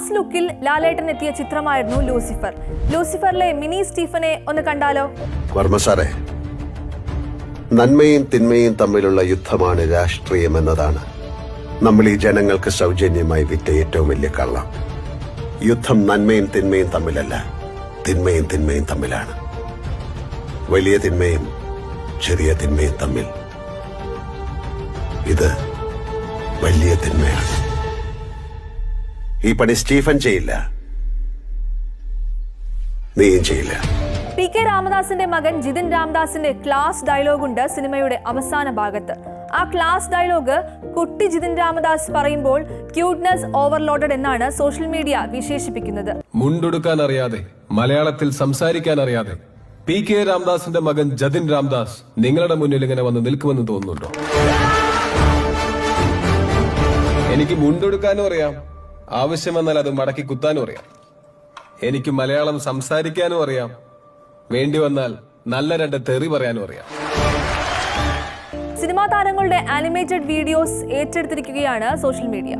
Mass ലുക്കിൽ ലാലേട്ടൻ എത്തിയ ചിത്രമായിരുന്നു ലൂസിഫർ. ലൂസിഫറിലെ മിനി സ്റ്റീഫനെ ഒന്ന് കണ്ടാലോ? വർമ്മ സാറേ, നന്മയും തിന്മയും തമ്മിലുള്ള യുദ്ധമാണ് രാഷ്ട്രീയം എന്നതാണ് നമ്മൾ ഈ ജനങ്ങൾക്ക് സൗജന്യമായി വിറ്റ ഏറ്റവും വലിയ കള്ളം. യുദ്ധം നന്മയും തിന്മയും തമ്മിലല്ല, തിന്മയും തിന്മയും തമ്മിലാണ്. വലിയ തിന്മയും ചെറിയ തിന്മയും തമ്മിൽ. ഇത് വലിയ തിന്മയാണ്. ഈ പണി സ്റ്റീഫൻ ചെയ്യില്ല, നീയും ചെയ്യില്ല. പി.കെ. രാമദാസിന്റെ മകൻ ജിതിൻ രാമദാസിന്റെ ക്ലാസ് ഡയലോഗ് ഉണ്ട് സിനിമയുടെ അവസാന ഭാഗത്ത്. ആ ക്ലാസ് ഡയലോഗ് കുട്ടി ജിതിൻ രാമദാസ് പറയുമ്പോൾ ക്യൂട്ട്നെസ് ഓവർലോഡഡ് എന്നാണ് സോഷ്യൽ മീഡിയ വിശേഷിപ്പിക്കുന്നത്. മുണ്ടെടുക്കാൻ അറിയാതെ, മലയാളത്തിൽ സംസാരിക്കാൻ അറിയാതെ പി.കെ. രാമദാസിന്റെ മകൻ ജതിൻ രാമദാസ് നിങ്ങളുടെ മുന്നിൽ ഇങ്ങനെ വന്ന് നിൽക്കുമെന്ന് തോന്നുന്നുണ്ടോ? എനിക്ക് മുണ്ടെടുക്കാനും അറിയാം, ആവശ്യം വന്നാൽ അത് മടക്കി കുത്താനും അറിയാം. എനിക്ക് മലയാളം സംസാരിക്കാനും അറിയാം, വേണ്ടി വന്നാൽ നല്ല രണ്ട് തെറി പറയാനും അറിയാം. സിനിമാ താരങ്ങളുടെ ആനിമേറ്റഡ് വീഡിയോസ് ഏറ്റെടുത്തിരിക്കുകയാണ് സോഷ്യൽ മീഡിയ.